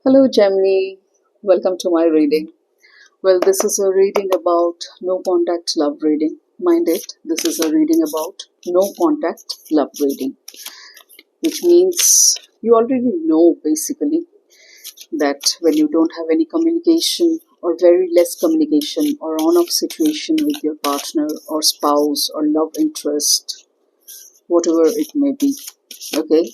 Hello, Gemini. Welcome to my reading. Well, this is a reading about no contact love reading. Mind it, this is a reading about no contact love reading, which means you already know basically that when you don't have any communication or very less communication or on off situation with your partner or spouse or love interest, whatever it may be. Okay,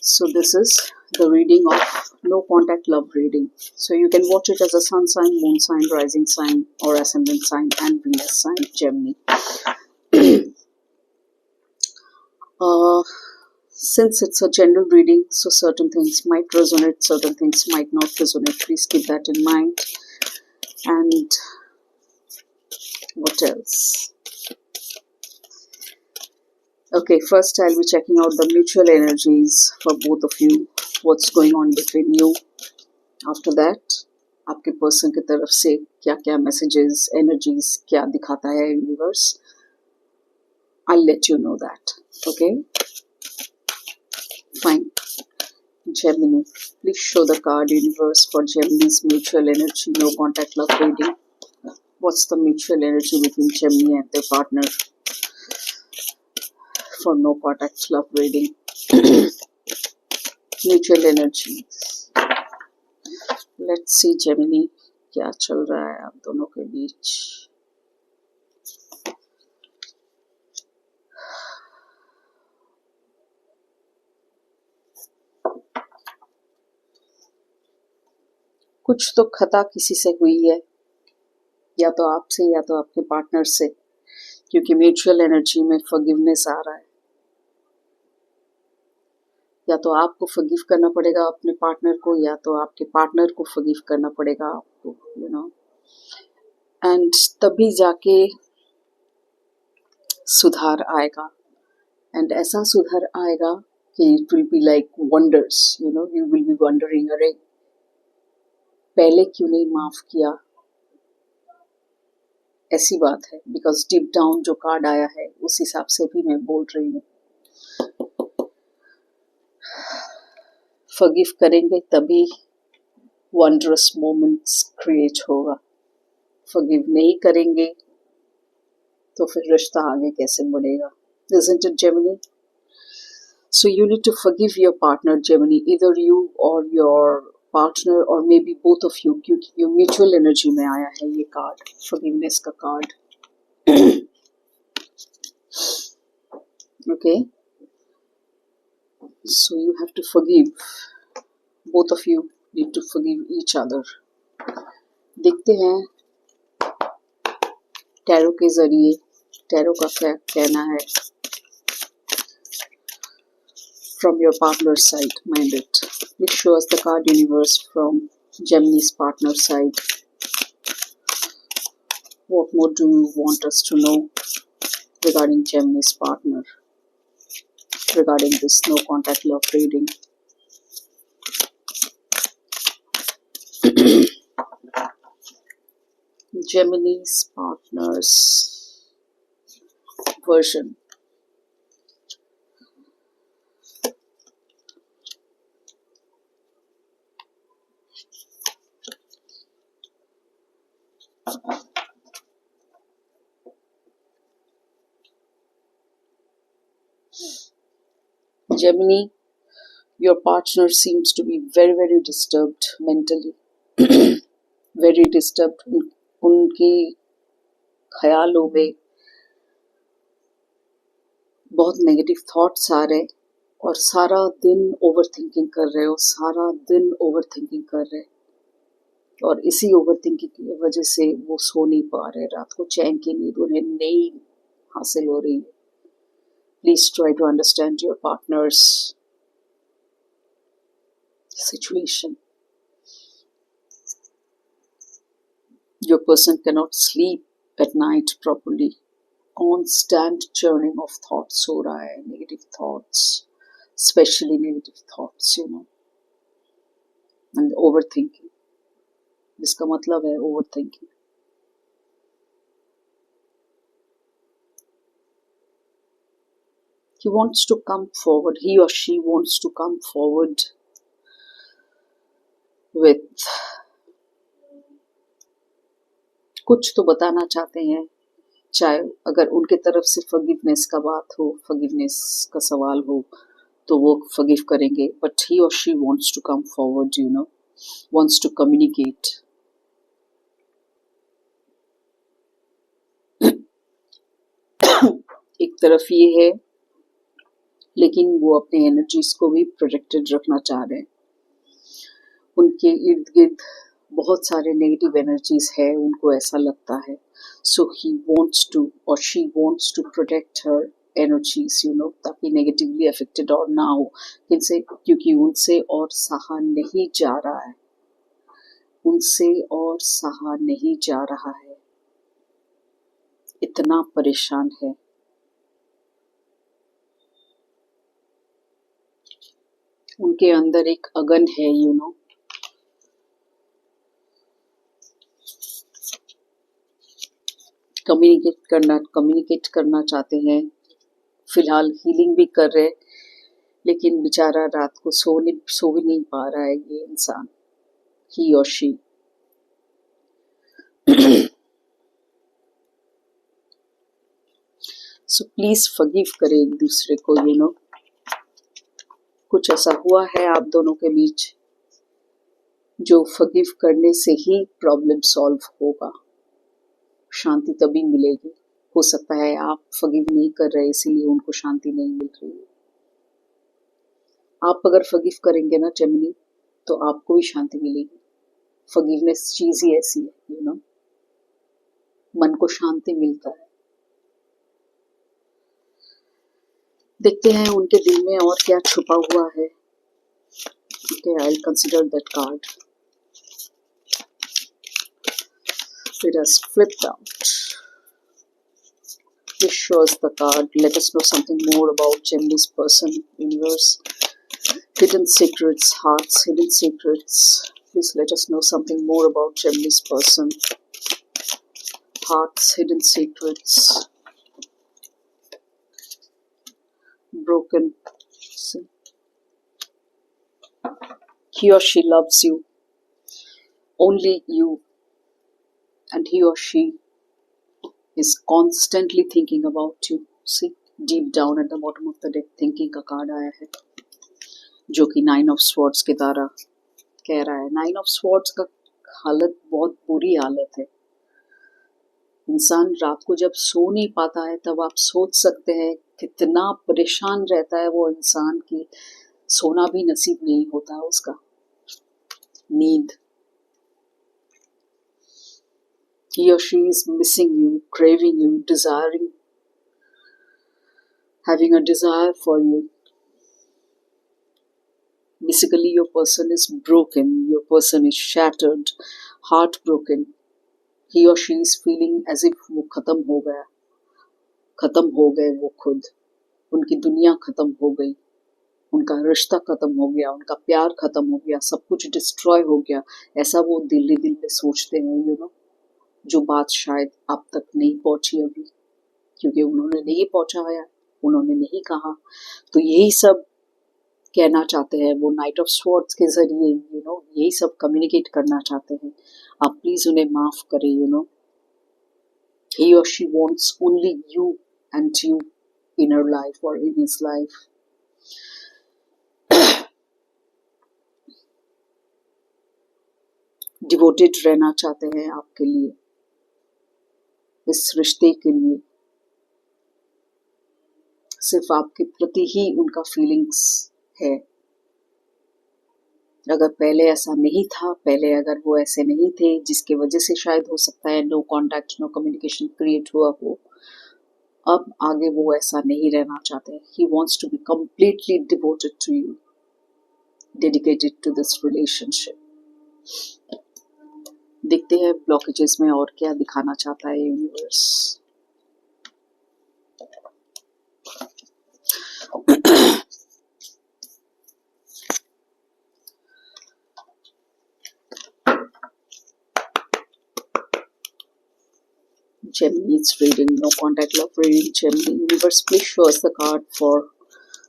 so this is the reading of no contact love reading. So you can watch it as a sun sign, moon sign, rising sign, or ascendant sign, and Venus sign, Gemini. uh, since it's a general reading, so certain things might resonate, certain things might not resonate. Please keep that in mind. And what else? Okay, first I'll be checking out the mutual energies for both of you. What's going on between you? After that, आपके person की तरफ से क्या क्या messages energies क्या दिखाता है universe. I'll let you know that. Okay, fine. Gemini, please show the card universe for Gemini's mutual energy no contact love reading. What's the mutual energy between Gemini and their partner for no contact love reading? Mutual energies. Let's see Gemini, क्या चल रहा है आप दोनों के बीच. कुछ तो खता किसी से हुई है, या तो आपसे या तो आपके पार्टनर से, क्योंकि म्यूचुअल एनर्जी में फॉरगिवनेस आ रहा है. या तो आपको फॉरगिव करना पड़ेगा अपने पार्टनर को, या तो आपके पार्टनर को फॉरगिव करना पड़ेगा आपको, यू नो. एंड तभी जाके सुधार आएगा. एंड ऐसा सुधार आएगा कि it will be like wonders, you know. You will be wondering, अरे पहले क्यों नहीं माफ किया. ऐसी बात है, बिकॉज डीप डाउन जो कार्ड आया है उस हिसाब से भी मैं बोल रही हूँ. फॉरगिव करेंगे तभी वंडरस मोमेंट्स क्रिएट होगा. फॉरगिव नहीं करेंगे तो फिर रिश्ता आगे कैसे बढ़ेगा. Isn't it, Gemini? So you need to forgive your partner, Gemini, either you or your partner or maybe both of you, क्योंकि ये म्यूचुअल एनर्जी में आया है ये कार्ड, फॉरगिवनेस का card. Okay, so you have to forgive. Both of you need to forgive each other. देखते हैं tarot के जरिए टैरो का क्या कहना है from your partner's side. Mind it. Please show us the card universe from Gemini's partner side. What more do you want us to know regarding Gemini's partner, regarding this no contact love reading? Gemini's partner's version. Gemini, your partner seems to be very, very disturbed mentally. Very disturbed. उनके ख्यालों में बहुत negative thoughts आ रहे और सारा दिन over thinking कर रहे हो, सारा दिन ओवर थिंकिंग कर रहे, और इसी ओवर थिंकिंग की वजह से वो सो नहीं पा रहे. रात को चैन की नींद उन्हें नहीं हासिल हो रही. Please try to understand your partner's situation. Your person cannot sleep at night properly. Constant churning of thoughts हो रहा है, negative thoughts, especially negative thoughts, you know, and overthinking. इसका मतलब है overthinking. He wants to come forward, he or she wants to come forward with कुछ तो बताना चाहते हैं, चाहे अगर उनके तरफ से फॉरगिवनेस का बात हो, फॉरगिवनेस का सवाल हो, तो वो फॉरगिव करेंगे, बट ही और she wants to come forward, you know, wants to communicate. एक तरफ ये है, लेकिन वो अपने एनर्जीज को भी प्रोटेक्टेड रखना चाह रहे हैं। उनके इर्द गिर्द बहुत सारे नेगेटिव एनर्जीज है, उनको ऐसा लगता है, सो ही वांट्स टू और she wants to protect her energies, you know, ताकि नेगेटिवली अफेक्टेड और ना हो इनसे, क्योंकि उनसे और सहा नहीं जा रहा है, उनसे और सहा नहीं जा रहा है, इतना परेशान है। उनके अंदर एक अगन है, यू नो, कम्युनिकेट करना चाहते हैं। फिलहाल हीलिंग भी कर रहे, लेकिन बेचारा रात को सो भी नहीं पा रहा है ये इंसान, ही और शी। सो प्लीज फॉरगिव करें एक दूसरे को, यू नो। कुछ ऐसा हुआ है आप दोनों के बीच जो फॉरगिव करने से ही प्रॉब्लम सॉल्व होगा, शांति तभी मिलेगी। हो सकता है आप फॉरगिव नहीं कर रहे इसीलिए उनको शांति नहीं मिल रही है। आप अगर फॉरगिव करेंगे ना जेमिनी, तो आपको भी शांति मिलेगी। फॉरगिवनेस चीज ही ऐसी है, यू नो, मन को शांति मिलता है। देखते हैं उनके दिल में और क्या छुपा हुआ है। Okay, I'll consider that card. It has flipped out. This shows the card. Let us know something more about Gemini's person, universe, hidden secrets, hearts, hidden secrets. Please let us know something more about Gemini's person, hearts, hidden secrets, broken. See. He or she loves you, only you, and he or she is constantly thinking about you. See, deep down at the bottom of the deck, thinking का card आया है, जो कि 9 of Swords के द्वारा कह रहा है। 9 of Swords का हालत बहुत बुरी हालत है। इंसान रात को जब सो नहीं पाता है, तब आप सोच सकते हैं कितना परेशान रहता है वो इंसान की सोना भी नसीब नहीं होता है उसका, नींद। He or she is missing you, craving you, desiring, having a desire for you. Basically, your person is broken, your person is shattered, heartbroken. He or she is feeling as if वो खत्म हो गया, खत्म हो गए वो खुद, उनकी दुनिया खत्म हो गई, उनका रिश्ता खत्म हो गया, उनका प्यार खत्म हो गया, सब कुछ डिस्ट्रॉय हो गया। ऐसा वो दिल में सोचते हैं, यू नो, जो बात शायद आप तक नहीं पहुंची अभी, क्योंकि उन्होंने नहीं पहुंचाया, उन्होंने नहीं कहा। तो यही सब कहना चाहते हैं वो नाइट ऑफ स्वॉर्ड्स के जरिए, यू नो, यही सब कम्युनिकेट करना चाहते हैं। आप प्लीज उन्हें माफ करें, यू नो। ही और she wants only you and you in her life और इन हिज लाइफ। डिवोटेड रहना चाहते हैं आपके लिए, इस रिश्ते के लिए। सिर्फ आपके प्रति ही उनका फीलिंग्स है। अगर पहले ऐसा नहीं था, पहले अगर वो ऐसे नहीं थे, जिसके वजह से शायद हो सकता है no contact, no communication create हुआ हो, अब आगे वो ऐसा नहीं रहना चाहते। He wants to be completely devoted to you, dedicated to this relationship. देखते हैं ब्लॉकेजेस में और क्या दिखाना चाहता है universe. Gemini's reading, no contact love reading. Gemini universe, please show us the card for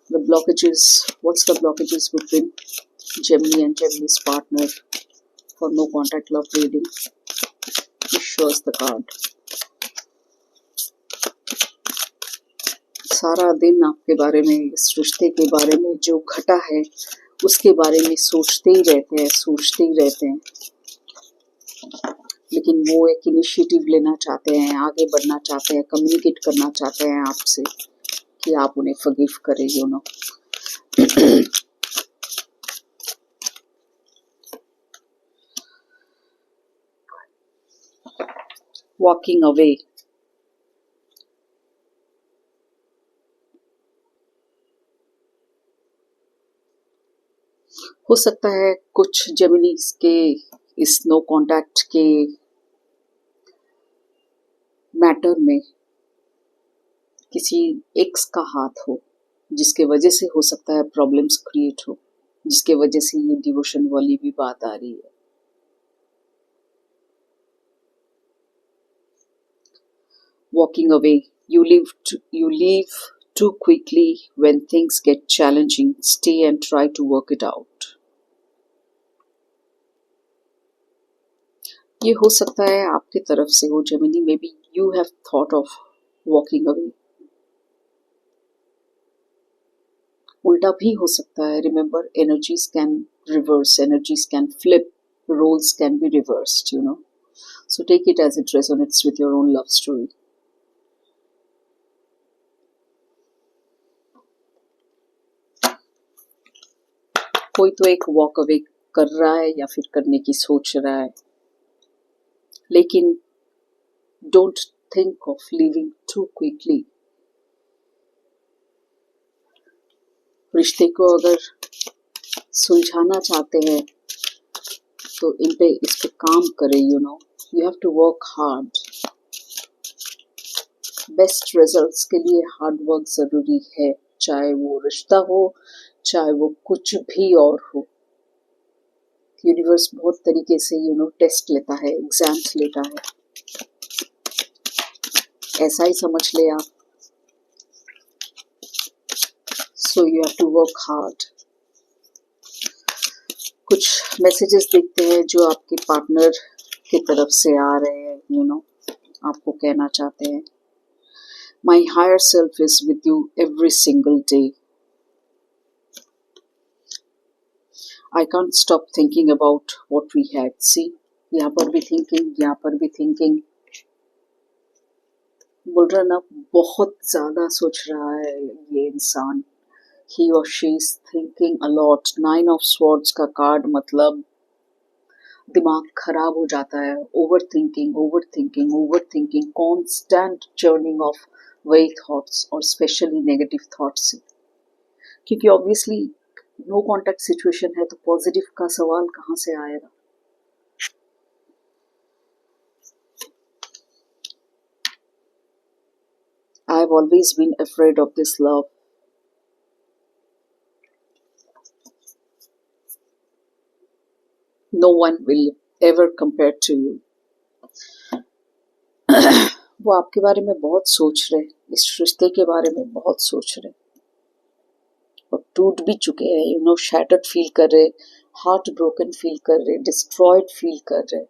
the blockages. What's the blockages between Gemini and Gemini's partner? for no contact love reading. It shows the card. सारा दिन आपके बारे में, इस रिश्ते के बारे में जो घटा है उसके बारे में सोचते ही रहते हैं, लेकिन वो एक इनिशिएटिव लेना चाहते हैं, आगे बढ़ना चाहते हैं, कम्युनिकेट करना चाहते हैं आपसे कि आप उन्हें फॉरगिव करें, यू नो। वॉकिंग अवे, हो सकता है कुछ जेमिनीज के इस नो कांटेक्ट के मैटर में किसी एक्स का हाथ हो, जिसके वजह से हो सकता है प्रॉब्लम्स क्रिएट हो, जिसके वजह से ये डिवोशन वाली भी बात आ रही है। Walking away, you leave too quickly when things get challenging. Stay and try to work it out. ये हो सकता है आपके तरफ से हो Gemini, may be you have thought of walking away. उल्टा भी हो सकता है। Remember, energies can reverse, energies can flip, roles can be reversed, you know. So take it as it resonates with your own love story. कोई तो एक walk away कर रहा है या फिर करने की सोच रहा है, लेकिन don't think of living too quickly. रिश्ते को अगर सुलझाना चाहते हैं तो इस पे काम करें, you know. You have to work hard. Best results के लिए हार्ड वर्क जरूरी है, चाहे वो रिश्ता हो, चाहे वो कुछ भी और हो। यूनिवर्स बहुत तरीके से, यू नो, टेस्ट लेता है, एग्जाम्स लेता है, ऐसा ही समझ ले आप। So you have to work hard. कुछ मैसेजेस देखते हैं जो आपके पार्टनर की तरफ से आ रहे हैं, यू नो, आपको कहना चाहते हैं, my higher self is with you every single day. I can't stop thinking about what we had. See, यहाँ पर भी थिंकिंग, यहाँ पर भी थिंकिंग। बोल रहा ना, बहुत ज्यादा सोच रहा है ये इंसान। He or she is thinking a lot. 9 of Swords का कार्ड मतलब दिमाग खराब हो जाता है। Over thinking, over thinking, over thinking, constant churning of वही थॉट्स, और स्पेशली नेगेटिव थॉट्स से। क्योंकि ऑब्वियसली नो कॉन्टैक्ट सिचुएशन है, तो पॉजिटिव का सवाल कहाँ से आएगा। I have always been afraid of this love. No one will ever compare to you. वो आपके बारे में बहुत सोच रहे, इस रिश्ते के बारे में बहुत सोच रहे, और टूट भी चुके हैं, यू नो, शैटर्ड फील कर रहे, हार्ट ब्रोकन फील कर रहे, डिस्ट्रॉयड फील कर रहे।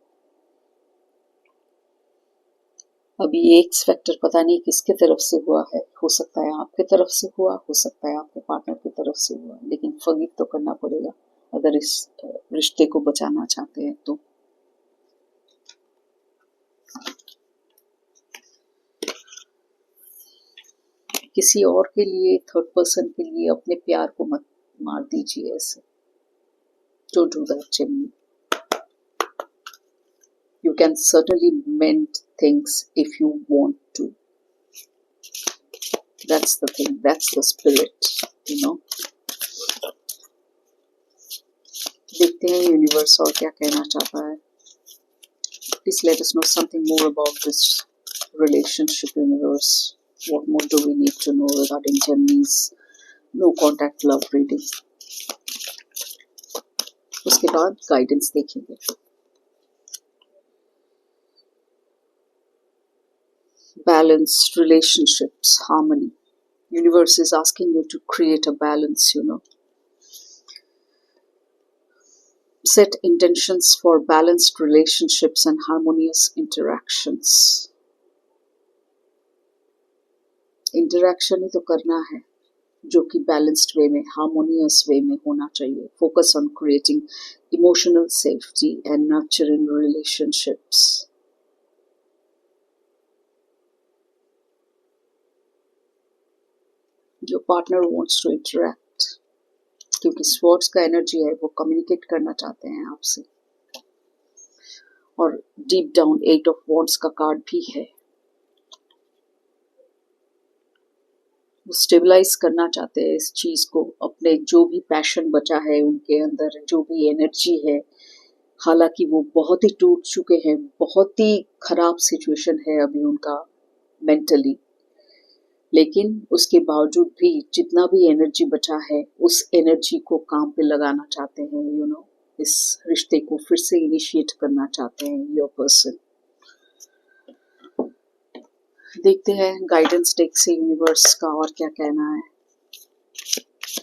अभी एक्स फैक्टर पता नहीं किसके तरफ से हुआ है, हो सकता है आपके तरफ से हुआ, हो सकता है आपके पार्टनर की तरफ से हुआ, लेकिन फॉरगिव तो करना पड़ेगा अगर इस रिश्ते को बचाना चाहते हैं तो। किसी और के लिए, थर्ड पर्सन के लिए अपने प्यार को मत मार दीजिए ऐसे। Don't do that Gemini. You can certainly mend things if you want to. That's the thing, that's the spirit, you know. देखते हैं यूनिवर्स और क्या कहना चाहता है। Please let us know something more about this relationship, universe. What more do we need to know regarding Gemini's no contact love reading? उसके बाद guidance देखेंगे। Balanced relationships, harmony. Universe is asking you to create a balance, you know. Set intentions for balanced relationships and harmonious interactions. Interaction ही तो करना है जो कि balanced way में, हार्मोनियस वे में होना चाहिए. Focus on creating emotional safety and nurturing relationships. Your partner wants to interact, क्योंकि स्वॉर्ड्स का एनर्जी है, वो कम्युनिकेट करना चाहते हैं आपसे. और डीप डाउन 8 ऑफ वॉन्ड्स का कार्ड भी है. वो स्टेबलाइज करना चाहते हैं इस चीज को, अपने जो भी पैशन बचा है उनके अंदर, जो भी एनर्जी है. हालांकि वो बहुत ही टूट चुके हैं, बहुत ही खराब सिचुएशन है अभी उनका मेंटली, लेकिन उसके बावजूद भी जितना भी एनर्जी बचा है उस एनर्जी को काम पे लगाना चाहते हैं. इस रिश्ते को फिर से इनिशिएट करना चाहते हैं योर पर्सन. देखते हैं गाइडेंस डेक से यूनिवर्स का और क्या कहना है.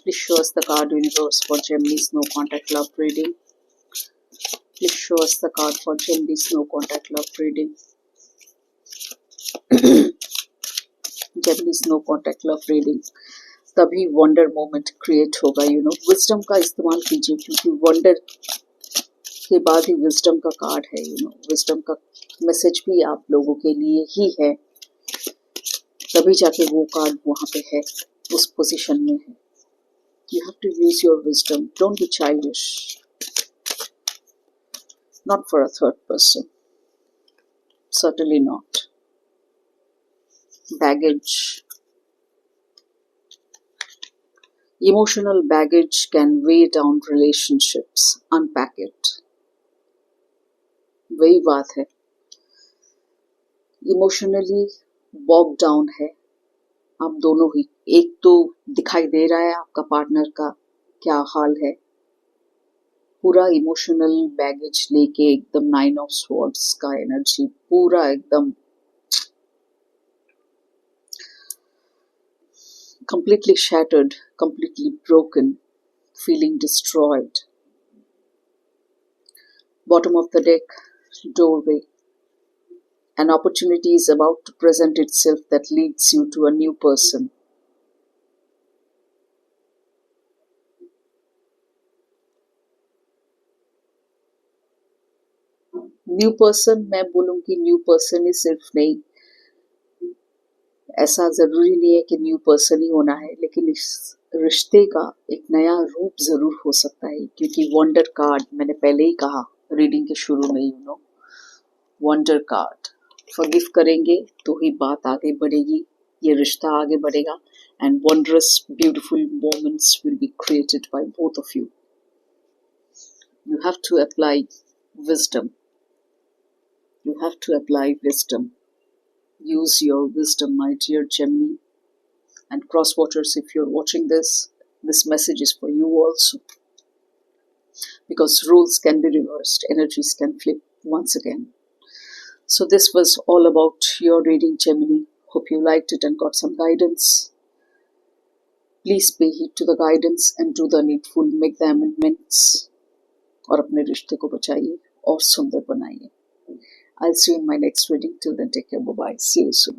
Please show us the card universe for Geminis no contact love reading. Please show us the card for Geminis no contact love reading. Geminis no contact love reading. तभी wonder moment create होगा. Wisdom का इस्तेमाल कीजिए, क्योंकि wonder के बाद ही wisdom का कार्ड है. विजडम का मैसेज भी आप लोगों के लिए ही है, तभी जाके वो कार्ड वहां पे है, उस पोजीशन में है. You have to use your wisdom. Don't be childish. Not for a third person, certainly not. Baggage, emotional baggage can weigh down relationships. Unpack it. वही बात है, इमोशनली बॉग डाउन है आप दोनों ही. एक तो दिखाई दे रहा है आपका पार्टनर का क्या हाल है, पूरा इमोशनल बैगेज लेके एकदम 9 ऑफ स्वॉर्ड्स का एनर्जी, पूरा एकदम completely shattered, completely broken, feeling destroyed. Bottom of the deck, doorway. An opportunity is about to present itself that leads you to a new person. New person, मैं बोलूँगी new person ही सिर्फ नहीं, ऐसा जरूरी नहीं है कि न्यू पर्सन ही होना है, लेकिन इस रिश्ते का एक नया रूप जरूर हो सकता है. क्योंकि वंडर कार्ड, मैंने पहले ही कहा रीडिंग के शुरू में, वंडर कार्ड. फॉरगिव करेंगे तो ही बात आगे बढ़ेगी, ये रिश्ता आगे बढ़ेगा, and wondrous beautiful moments will be created by both of you. You have to apply wisdom. You have to apply wisdom. Use your wisdom, my dear Gemini. And cross watchers, if you're watching this message is for you also. Because rules can be reversed, energies can flip once again. So this was all about your reading, Gemini. Hope you liked it and got some guidance. Please pay heed to the guidance and do the needful. Make the amendments. और अपने रिश्ते को बचाइए और सुंदर बनाइए. I'll see you in my next reading. Till then, take care. Bye-bye. See you soon.